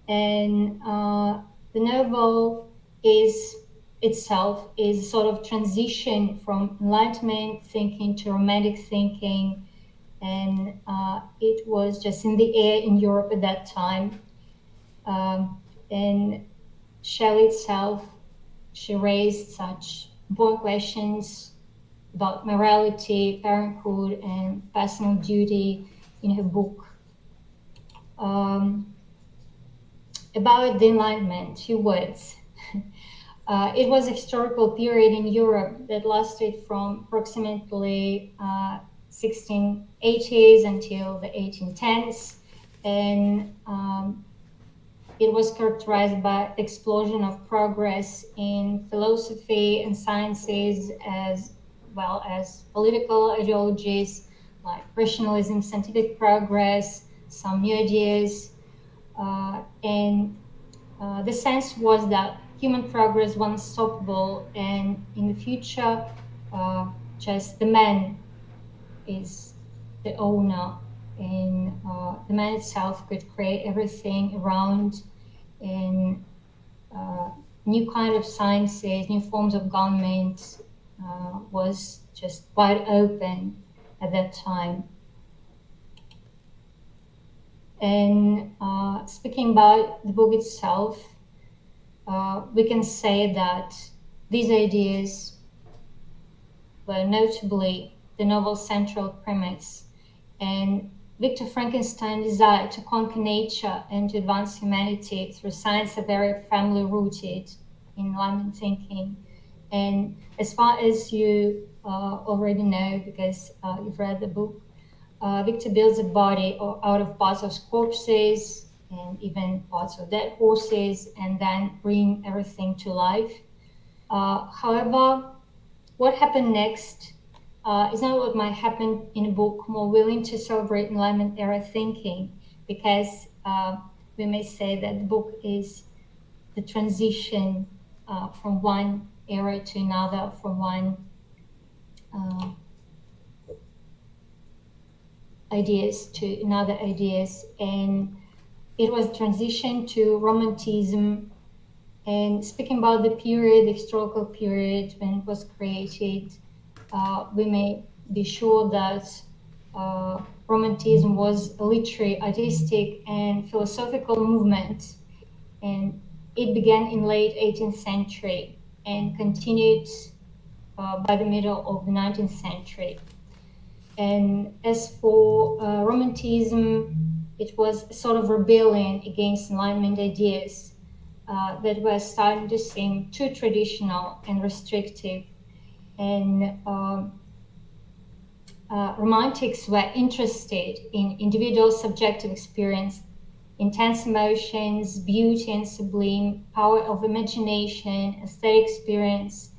and the novel itself is a sort of transition from Enlightenment thinking to Romantic thinking, and it was just in the air in Europe at that time. And Shelley itself, she raised such important questions about morality, parenthood, and personal duty in her book. About the Enlightenment, few words. It was a historical period in Europe that lasted from approximately 1680s until the 1810s, and it was characterized by the explosion of progress in philosophy and sciences, as well as political ideologies like rationalism, scientific progress, some new ideas, and the sense was that human progress was unstoppable, and in the future just the man is the owner, and the man itself could create everything around, and new kind of sciences, new forms of government was just wide open at that time. And speaking about the book itself, we can say that these ideas were notably the novel's central premise, and Victor Frankenstein's desire to conquer nature and to advance humanity through science are very firmly rooted in Enlightenment thinking. And as far as you already know, because you've read the book, Victor builds a body out of parts of corpses and even parts of dead horses, and then bring everything to life. However, what happened next is not what might happen in a book more willing to celebrate Enlightenment era thinking, because we may say that the book is the transition from one era to another, from one ideas to another ideas. And it was transition to Romanticism. And speaking about the period, the historical period when it was created, we may be sure that Romanticism was a literary, artistic, and philosophical movement, and it began in late 18th century and continued by the middle of the 19th century. And as for Romanticism, it was a sort of rebellion against Enlightenment ideas that were starting to seem too traditional and restrictive. And Romantics were interested in individual subjective experience, intense emotions, beauty and sublime, power of imagination, aesthetic experience,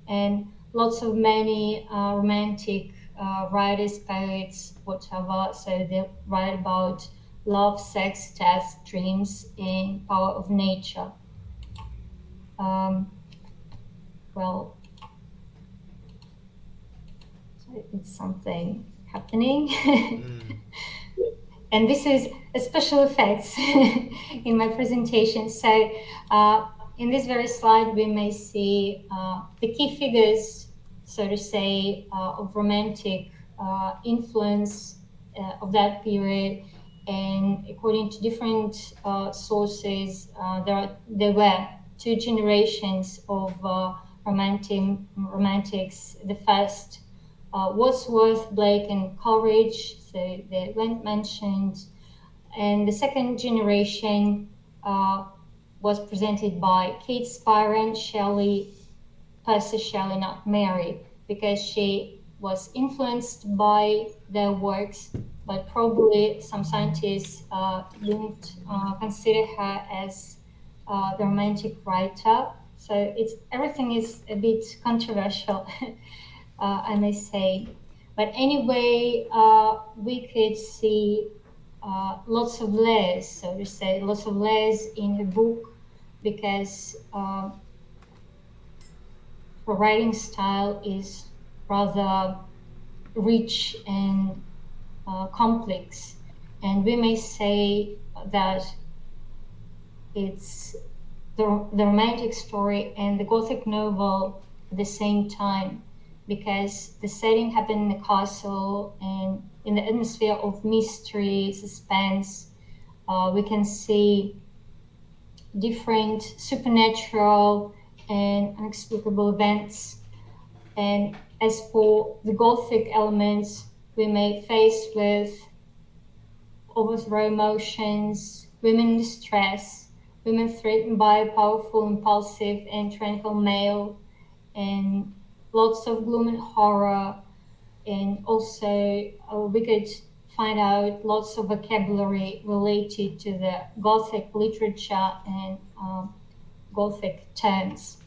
and lots of many romantic writers, poets, whatever. So they write about love, sex, death, dreams, and power of nature. Well, so it's something happening. And this is a special effects in my presentation. So in this very slide, we may see the key figures, so to say, of romantic influence of that period. And according to different sources, there were two generations of romantics. The first, Wordsworth, Blake, and Coleridge, so they weren't mentioned. And the second generation was presented by Keats, Byron, Shelley, Percy Shelley, not Mary, because she was influenced by their works, but probably some scientists didn't consider her as the romantic writer. So everything is a bit controversial, I may say. But anyway, we could see lots of layers, so to say, lots of layers in the book, because her writing style is rather rich and complex. And we may say that it's the romantic story and the Gothic novel at the same time, because the setting happened in a castle and in the atmosphere of mystery, suspense. We can see different supernatural and inexplicable events. And as for the Gothic elements, we may face with overthrow emotions, women in distress, women threatened by a powerful, impulsive, and tyrannical male, and lots of gloom and horror. And also we could find out lots of vocabulary related to the Gothic literature and Gothic terms.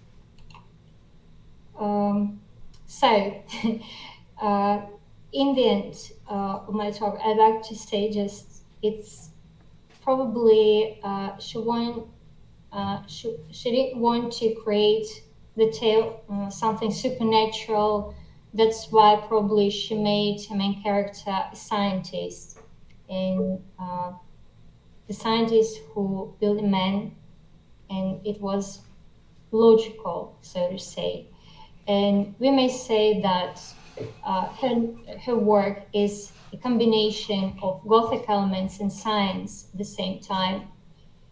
So in the end of my talk, I'd like to say just it's probably she didn't want to create the tale something supernatural. That's why probably she made her main character a scientist, and the scientist who built a man, and it was logical, so to say. And we may say that her work is a combination of Gothic elements and science at the same time.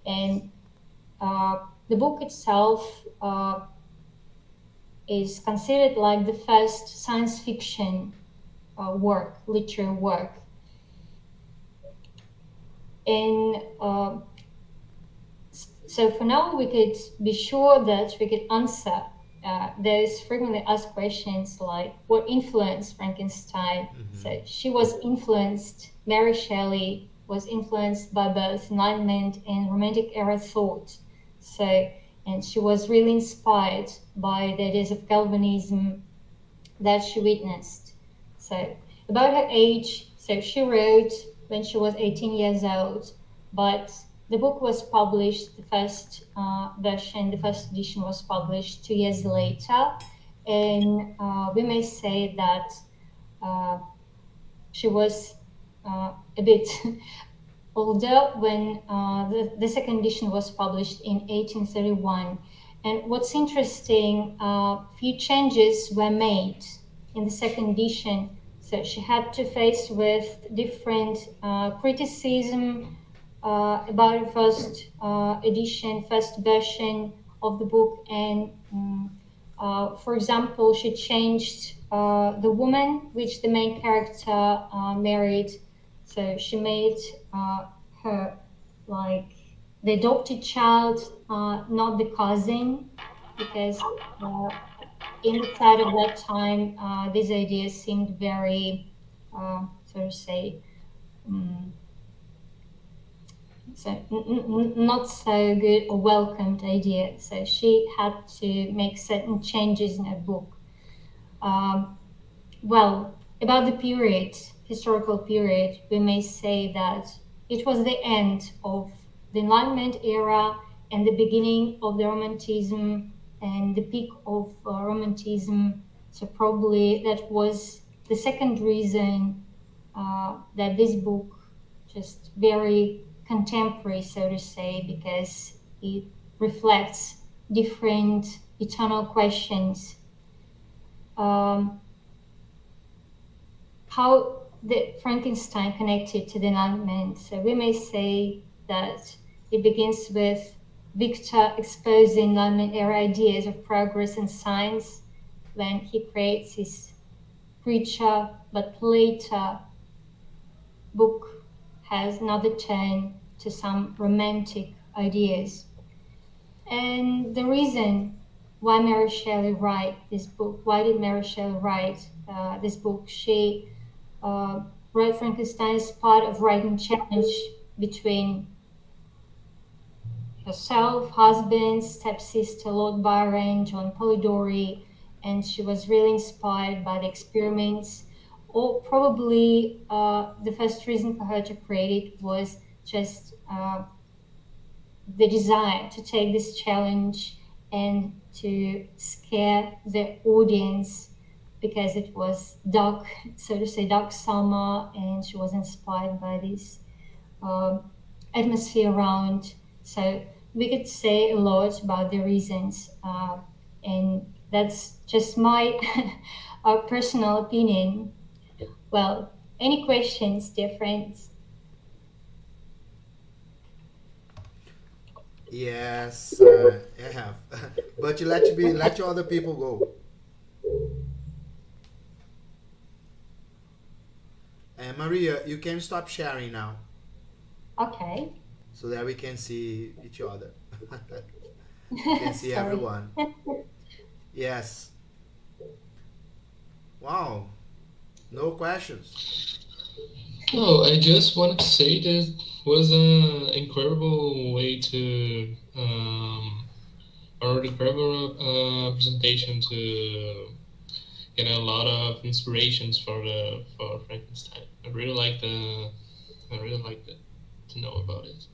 And the book itself is considered like the first science fiction work, literary work. And so for now, we could be sure that we could answer. There's frequently asked questions like, what influenced Frankenstein? Mm-hmm. So she was influenced, Mary Shelley was influenced by both Enlightenment and Romantic era thought. So, and she was really inspired by the ideas of Calvinism that she witnessed. So about her age, so she wrote when she was 18 years old, but the book was published, the first version, the first edition was published 2 years later. And we may say that she was a bit older when the second edition was published in 1831. And what's interesting, few changes were made in the second edition. So she had to face with different criticism about the first edition, first version of the book. And for example, she changed the woman which the main character married. So she made her like the adopted child, not the cousin, because in the side of that time, these ideas seemed very, so to say, not so good or welcomed idea. So she had to make certain changes in her book. Well, about the period, historical period, we may say that it was the end of the Enlightenment era and the beginning of the Romanticism and the peak of Romanticism. So probably that was the second reason that this book just very contemporary, so to say, because it reflects different eternal questions. How the Frankenstein connected to the Enlightenment? So we may say that it begins with Victor exposing Enlightenment era ideas of progress and science when he creates his creature, but later book has another turn to some romantic ideas. And the reason why Mary Shelley write this book, why did Mary Shelley write this book? She wrote Frankenstein as part of writing challenge between herself, husband, stepsister, Lord Byron, John Polidori, and she was really inspired by the experiments. Or probably the first reason for her to create it was just the desire to take this challenge and to scare the audience, because it was dark, so to say, dark summer, and she was inspired by this atmosphere around. So we could say a lot about the reasons, and that's just my personal opinion. Well, any questions, dear friends? Yes, I have. But you let your other people go. And Maria, you can stop sharing now, Okay. so that we can see each other. We can see Sorry. everyone. Yes. Wow. No questions. No, I just wanted to say that was an incredible way to, or incredible presentation to get a lot of inspirations for Frankenstein. I really liked it to know about it.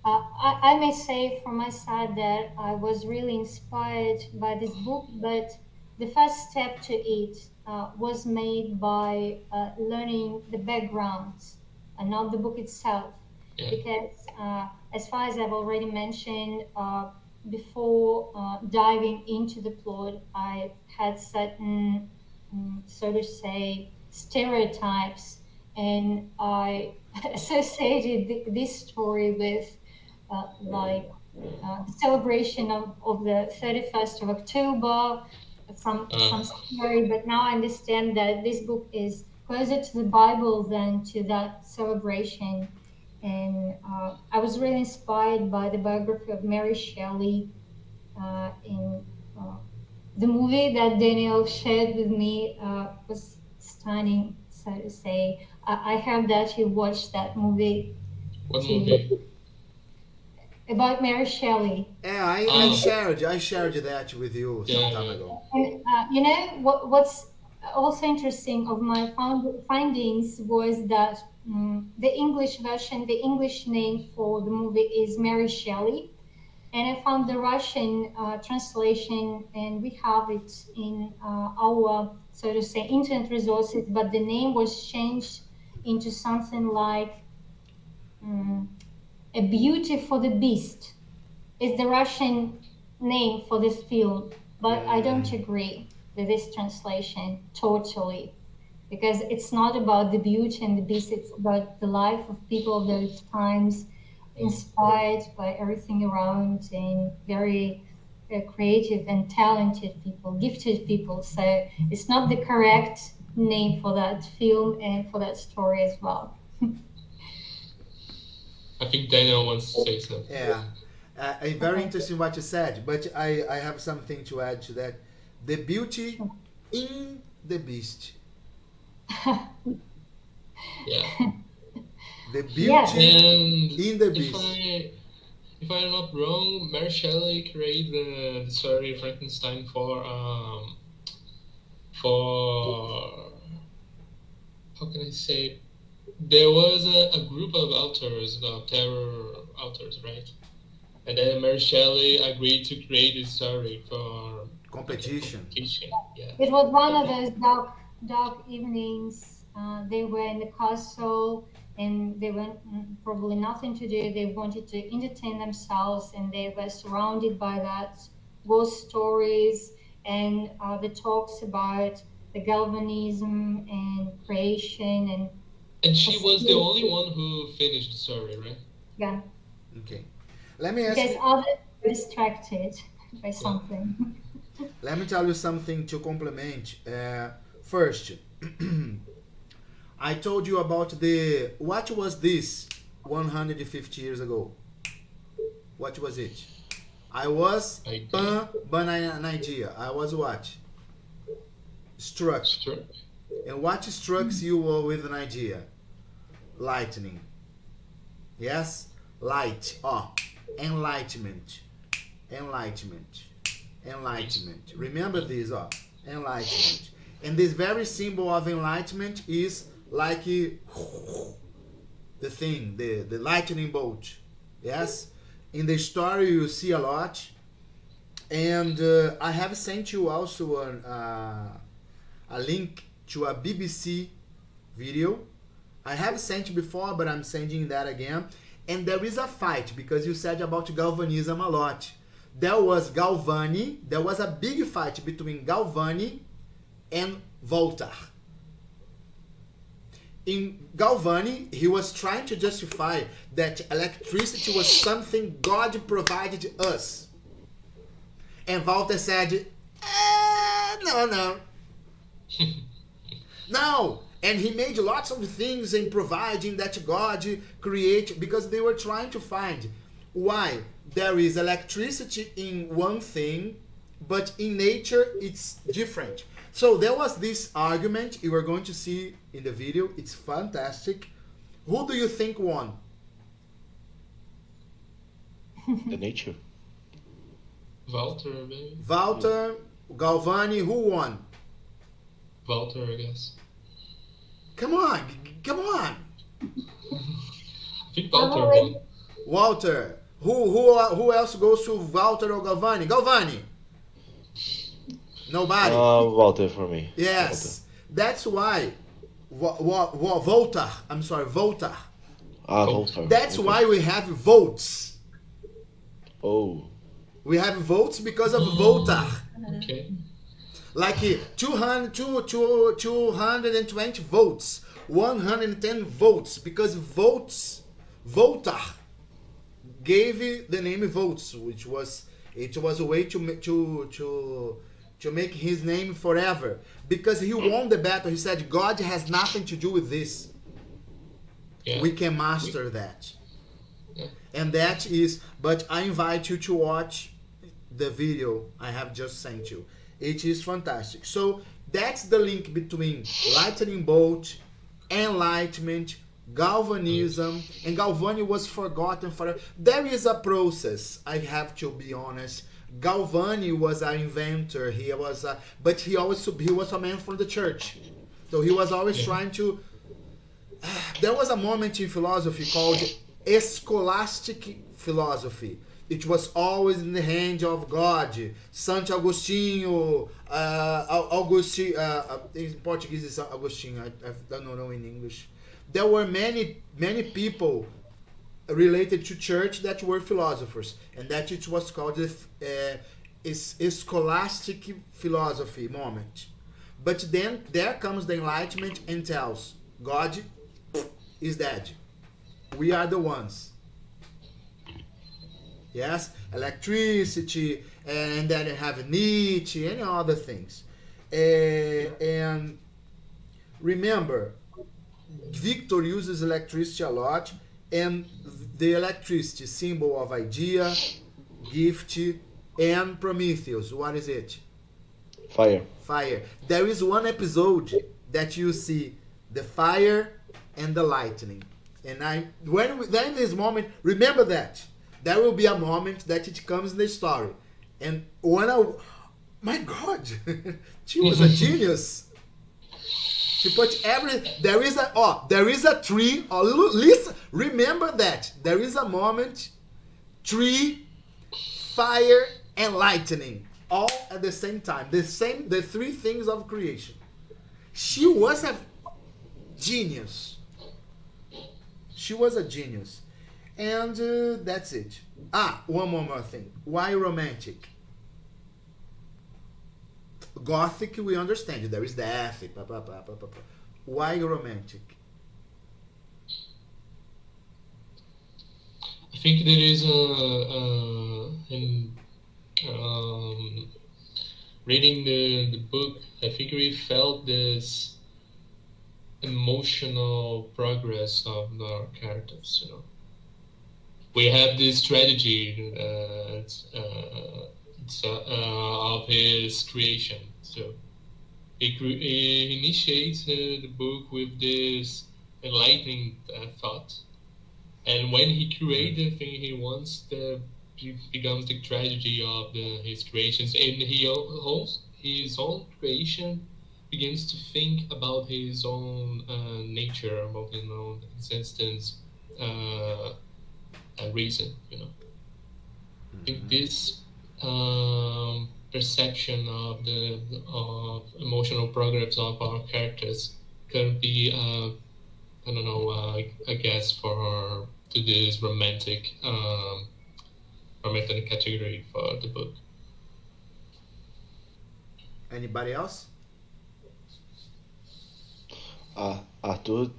I may say from my side that I was really inspired by this book, but the first step to it was made by learning the backgrounds and not the book itself. Yeah. Because as far as I've already mentioned, before diving into the plot, I had certain, so to say, stereotypes, and I associated this story with the celebration of the 31st of October, some story. But now I understand that this book is closer to the Bible than to that celebration. And I was really inspired by the biography of Mary Shelley in the movie that Daniel shared with me was stunning, so to say. I heard that you watched that movie. What movie? About Mary Shelley. Yeah, I shared that with you some time ago. And you know what's also interesting of my findings was that the English version, the English name for the movie is Mary Shelley, and I found the Russian translation, and we have it in our, so to say, internet resources, but the name was changed into something like A Beauty for the Beast is the Russian name for this film, but I don't agree with this translation totally, because it's not about the Beauty and the Beast, it's about the life of people of those times, inspired by everything around, and very creative and talented people, gifted people. So it's not the correct name for that film and for that story as well. I think Daniel wants to say something. Yeah. Very interesting what you said, but I have something to add to that. The beauty in the beast. Yeah. The beauty And in the beast. if I'm not wrong, Mary Shelley created the story of Frankenstein for how can I say? There was a group of authors, terror authors, right? And then Mary Shelley agreed to create this story for Competition. Yeah. It was one of those dark evenings. They were in the castle, and they were probably nothing to do. They wanted to entertain themselves, and they were surrounded by that ghost stories and the talks about the galvanism and creation And she was the only one who finished the story, right? yeah, Okay. Let me ask because you, others were distracted by something. let me tell you something to complement. First, I told you about what was this 150 years ago? What was it? I was Idea. an idea. I was what? Struck. Sure. And what strikes you with an idea? Lightning. Yes? Light. Oh. Enlightenment. Enlightenment. Enlightenment. Remember this, enlightenment. And this very symbol of enlightenment is like the thing, the lightning bolt. Yes? In the story you see a lot. And I have sent you also a link to a BBC video. I have sent before, but I'm sending that again. And there is a fight, because you said about galvanism a lot. There was Galvani, there was a big fight between Galvani and Voltaire. In Galvani, he was trying to justify that electricity was something God provided us. And Voltaire said, no. No, and he made lots of things in providing that God created, because they were trying to find why there is electricity in one thing, but in nature it's different. So there was this argument you are going to see in the video. It's fantastic. Who do you think won? The nature. Walter, maybe? Walter, Galvani, who won? Walter, I guess. Come on. I think Walter won. Walter. Who else goes to Walter or Galvani? Galvani. Nobody. Walter for me. Yes. That's why Voltaire. I'm sorry, Voltaire. Walter. That's Okay. why we have votes. Oh. We have votes because of Voltaire. Okay. Like 220 votes, 110 votes, because Voltaire gave the name votes, which was a way to make his name forever, because he won the battle. He said God has nothing to do with this. Yeah. We can master that. Yeah. And that is, but I invite you to watch the video I have just sent you. It is fantastic. So that's the link between lightning bolt, enlightenment, galvanism, and Galvani was forgotten forever. There is a process, I have to be honest. Galvani was an inventor. He was a man from the church. So he was always trying to. There was a moment in philosophy called scholastic philosophy. It was always in the hands of God. Santo Agostinho, in Portuguese is Agostinho. I don't know in English. There were many people related to church that were philosophers, and that it was called the scholastic philosophy moment. But then there comes the Enlightenment and tells God is dead. We are the ones. Yes, electricity, and then you have Nietzsche and other things. And remember, Victor uses electricity a lot, and the electricity symbol of idea, gift, and Prometheus. What is it? Fire. Fire. There is one episode that you see the fire and the lightning. And then this moment, remember that. There will be a moment that it comes in the story. And my God, she was a genius. She put there is a tree. Listen, remember that. There is a moment, tree, fire, and lightning. All at the same time. The three things of creation. She was a genius. She was a genius. And that's it. One more thing. Why romantic? Gothic, we understand. There is death. Why romantic? I think there is reading the book, I think we felt this emotional progress of our characters, you know. We have this strategy of his creation. So he initiates the book with this enlightening thought, and when he creates the thing he wants, becomes the tragedy of his creations, and his own creation begins to think about his own nature, about his own existence, and reason, you know. I think this perception of of emotional progress of our characters could be, I guess, to this romantic category for the book. Anybody else? Arthur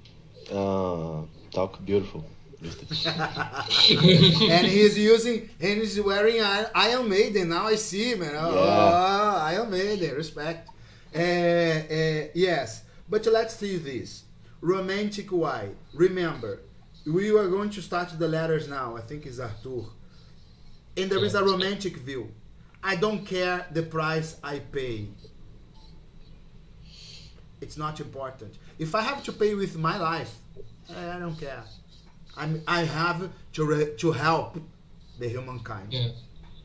talk beautiful. And he's wearing Iron Maiden. Now I see, man. Iron Maiden, respect. Yes, but let's see this. Romantic why? Remember, we are going to start the letters now. I think it's Arthur. And there is a romantic view. I don't care the price I pay. It's not important. If I have to pay with my life, I don't care. I have to help the humankind. Yeah.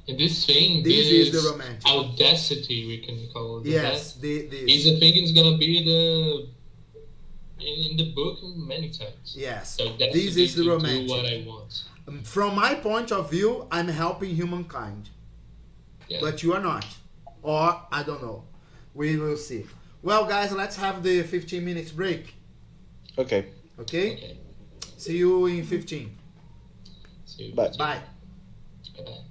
And this is the romantic audacity, we can call it. Yes, is a thing is gonna be in the book many times. Yes, so this is the romantic. Do what I want. From my point of view, I'm helping humankind, but you are not, or I don't know. We will see. Well, guys, let's have the 15 minutes break. Okay. Okay. See you in 15. See you. Bye. Bye. Bye.